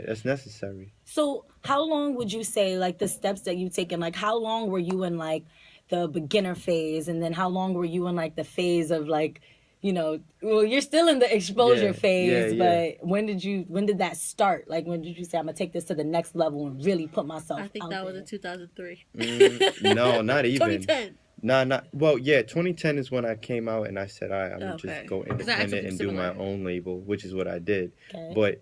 That's necessary. So how long would you say, like, the steps that you've taken, like, how long were you in, like, the beginner phase, and then how long were you in, like, the phase of, like, you know, well, you're still in the exposure phase, but when did that start? Like, when did you say, I'm gonna take this to the next level and really put myself out? I think that was in 2003. No, not even. 2010. Well, yeah, 2010 is when I came out and I said, all right, I'm going to just go independent and do my own label, which is what I did. Okay. But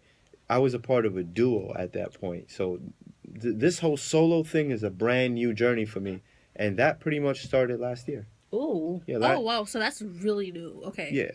I was a part of a duo at that point. So this whole solo thing is a brand new journey for me. And that pretty much started last year. Ooh. Yeah, wow. So that's really new. Okay. Yeah.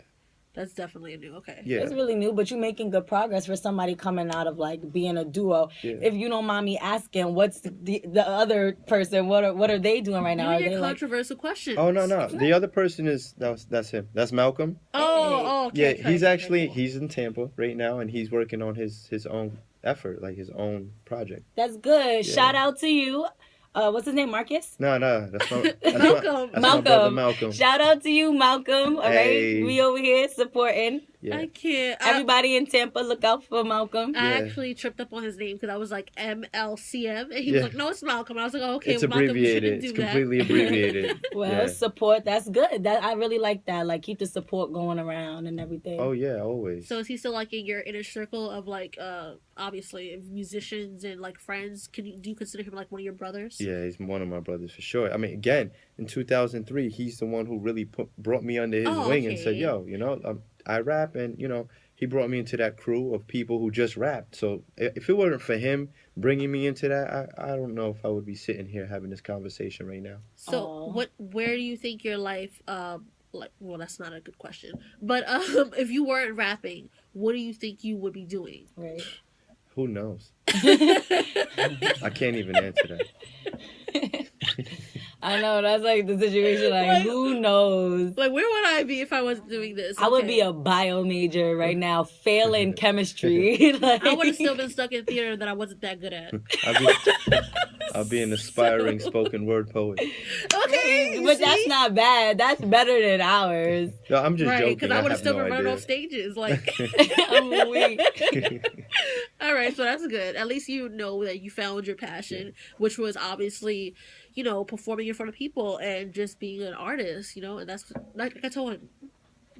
That's definitely a new. Okay. Yeah. It's really new, but you're making good progress for somebody coming out of, like, being a duo. Yeah. If you don't mind me asking, what's the other person? What are they doing right now? Are they controversial questions? Oh, no. The other person is that's him. That's Malcolm. Oh, okay. Yeah, he's in Tampa right now, and he's working on his own effort, like his own project. That's good. Yeah. Shout out to you. What's his name? Marcus? No, that's Malcolm. My brother Malcolm. Shout out to you, Malcolm. All right, we over here supporting. Yeah. I can't. Everybody in Tampa, look out for Malcolm. I actually tripped up on his name because I was like MLCM, and he was like, "No, it's Malcolm." And I was like, "Oh, okay, it's abbreviated. It's completely abbreviated." Well, support. That's good. I really like that. Like, keep the support going around and everything. Oh yeah, always. So is he still like in your inner circle of like, obviously musicians and like friends? Do you consider him like one of your brothers? Yeah, he's one of my brothers for sure. I mean, again, in 2003, he's the one who really brought me under his wing and said, "Yo, you know, I rap," and you know, he brought me into that crew of people who just rapped. So if it wasn't for him bringing me into that, I don't know if I would be sitting here having this conversation right now. So where do you think your life, well, that's not a good question, but if you weren't rapping, what do you think you would be doing? Right. Who knows? I can't even answer that. I know, that's like the situation, like who knows? Like, where would I be if I wasn't doing this? I would be a bio major right now, failing chemistry. Like, I would have still been stuck in theater that I wasn't that good at. I'll be an aspiring spoken word poet. Okay, but that's not bad. That's better than ours. No, I'm just joking. Because I would have still been running off stages. Like, I'm weak. All right, so that's good. At least you know that you found your passion, which was obviously, you know, performing in front of people and just being an artist, you know. And that's, like I told him,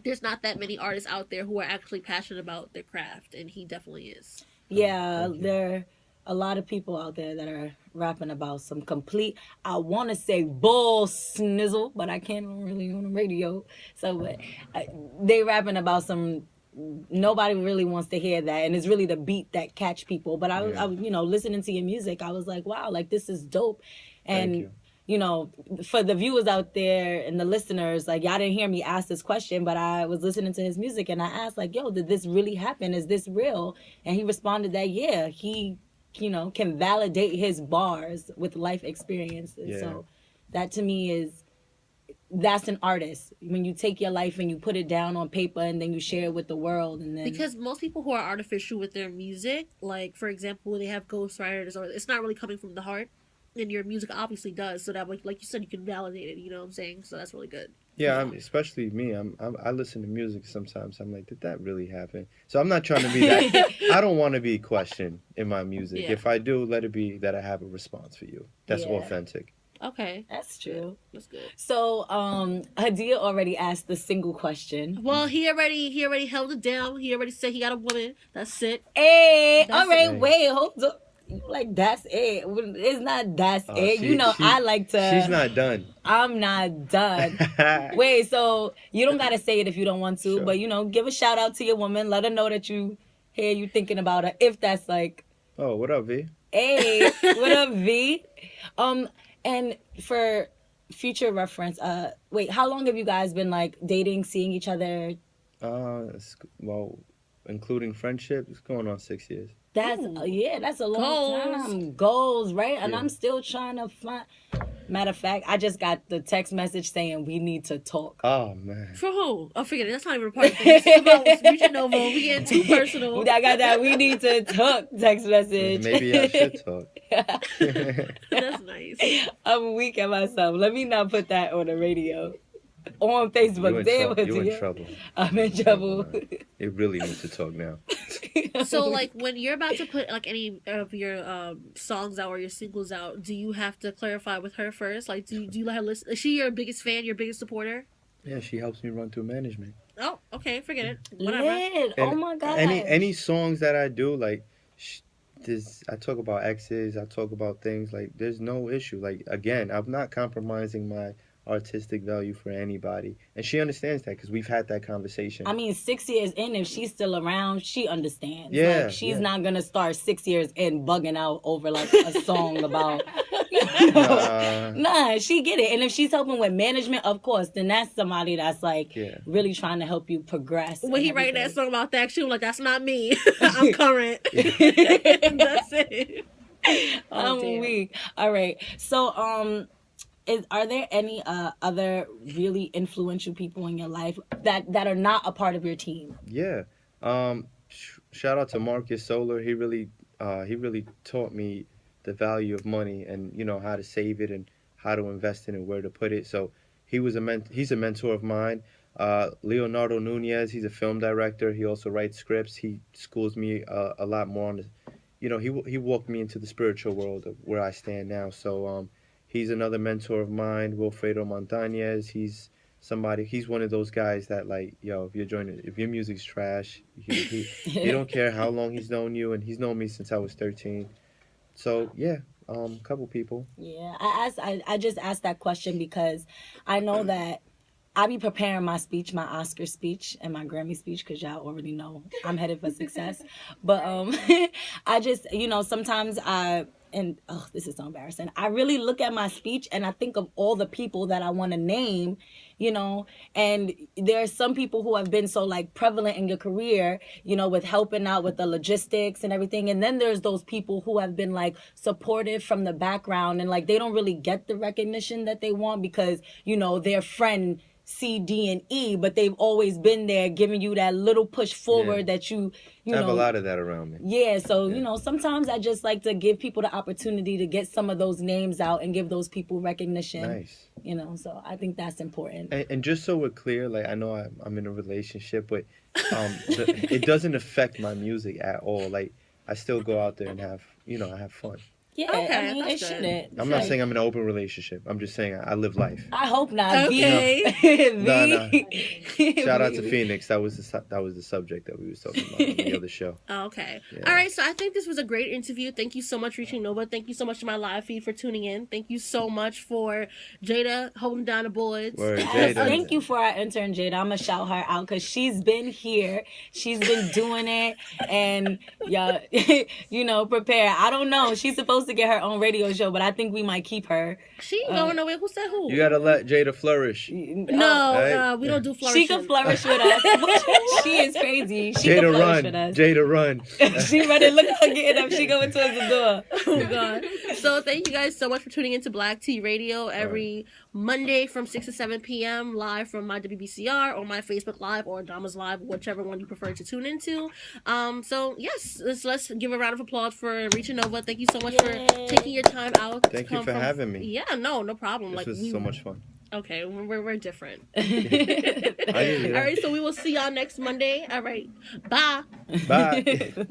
there's not that many artists out there who are actually passionate about their craft, and he definitely is. Yeah, there are a lot of people out there that are rapping about some complete, I want to say bull snizzle, but I can't really on the radio. So they rapping about some, nobody really wants to hear that, and it's really the beat that catch people. But I you know, listening to your music, I was like, wow, like this is dope. And you know, for the viewers out there and the listeners, like, y'all didn't hear me ask this question, but I was listening to his music and I asked, like, yo, did this really happen? Is this real? And he responded that, yeah, he, you know, can validate his bars with life experiences. Yeah. So that to me that's an artist. When you take your life and you put it down on paper and then you share it with the world. And then, because most people who are artificial with their music, like, for example, they have ghostwriters, or it's not really coming from the heart. And your music obviously does, so that, like you said, you can validate it. You know what I'm saying? So that's really good. Yeah, especially me. I listen to music sometimes. I'm like, did that really happen? So I'm not trying to be that. I don't want to be questioned in my music. Yeah. If I do, let it be that I have a response for you. That's authentic. Okay, that's true. That's good. So, Hadia already asked the single question. Well, he already held it down. He already said he got a woman. That's it. Hey, all right, wait, hold up. Like, that's it. It's not that's it. You know, I like to... She's not done. I'm not done. Wait, so you don't got to say it if you don't want to, but, you know, give a shout out to your woman. Let her know that you thinking about her, if that's like... Oh, what up, V? Hey, what up, V? And for future reference, wait, how long have you guys been, like, dating, seeing each other? Well, including friendship, it's going on 6 years. That's a long time. Goals, right? And I'm still trying to find. Matter of fact, I just got the text message saying we need to talk. Oh man. For who? Oh, forget it. That's not even a part of it. It's about ReachingNOVA. We getting too personal. I got that. We need to talk text message. Maybe I should talk. That's nice. I'm weak at myself. Let me not put that on the radio. on Facebook. You in trouble. I'm in trouble. You really need to talk now. So, like, when you're about to put, like, any of your songs out or your singles out, do you have to clarify with her first? Like, do you let her listen? Is she your biggest fan, your biggest supporter? Yeah, she helps me run through management. Oh, okay, forget it. Whatever. Lit. Oh my god. Any songs that I do, like, I talk about exes, I talk about things, like, there's no issue. Like, again, I'm not compromising my artistic value for anybody, and she understands that because we've had that conversation. I mean, 6 years in, if she's still around, she understands. Yeah, like, she's not gonna start 6 years in bugging out over like a song about. Nah, she get it. And if she's helping with management, of course, then that's somebody that's like really trying to help you progress. When he writing that song about that, she was like, "That's not me. I'm current." That's it. I'm weak. All right, so are there any other really influential people in your life that are not a part of your team? Yeah. Shout out to Marcus Solar. He really taught me the value of money and, you know, how to save it and how to invest in it, where to put it. So he's a mentor of mine. Leonardo Nunez, he's a film director. He also writes scripts. He schools me a lot more on the, you know, he walked me into the spiritual world of where I stand now. So he's another mentor of mine. Wilfredo Montañez, he's one of those guys that, like, yo, if your music's trash, he don't care how long he's known you, and he's known me since I was 13. So yeah, couple people. Yeah, I just asked that question because I know that I be preparing my speech, my Oscar speech and my Grammy speech, because y'all already know I'm headed for success. But I just, you know, sometimes this is so embarrassing. I really look at my speech and I think of all the people that I want to name, you know, and there are some people who have been so like prevalent in your career, you know, with helping out with the logistics and everything. And then there's those people who have been like supportive from the background and like they don't really get the recognition that they want because, you know, their friend C, D, and E, but they've always been there giving you that little push forward that you know. I have a lot of that around me. Yeah, so, you know, sometimes I just like to give people the opportunity to get some of those names out and give those people recognition. Nice. You know, so I think that's important. And just so we're clear, like, I know I'm in a relationship, but it doesn't affect my music at all. Like, I still go out there and I have fun. Yeah, okay, I mean, it shouldn't. I'm not saying I'm in an open relationship. I'm just saying I live life. I hope not. Okay. No. Shout out to Phoenix. That was the subject that we was talking about on the other show. Okay. Yeah. All right. So I think this was a great interview. Thank you so much, Reaching Nova. Thank you so much to my live feed for tuning in. Thank you so much for Jada holding down the boards. Thank you for our intern Jada. I'm gonna shout her out because she's been here. She's been doing it, and y'all, you know, prepare. I don't know. She's supposed to get her own radio show, but I think we might keep her. She ain't going nowhere. Who said who? You gotta let Jada flourish. No, we don't do flourishing. She can flourish with us. She is crazy. She Jada can flourish run. with us. Jada run. She running. Look at her getting up. She going towards the door. Oh God. So thank you guys so much for tuning into Black Tea Radio every Monday from 6 to 7 p.m. live from my WBCR or my Facebook Live or Dama's Live, whichever one you prefer to tune into. So yes, let's give a round of applause for Reaching Nova. Thank you so much for taking your time out. Thank you for having me. Yeah, no problem. This was so much fun. Okay, we're different. All right, so we will see y'all next Monday. All right, bye. Bye.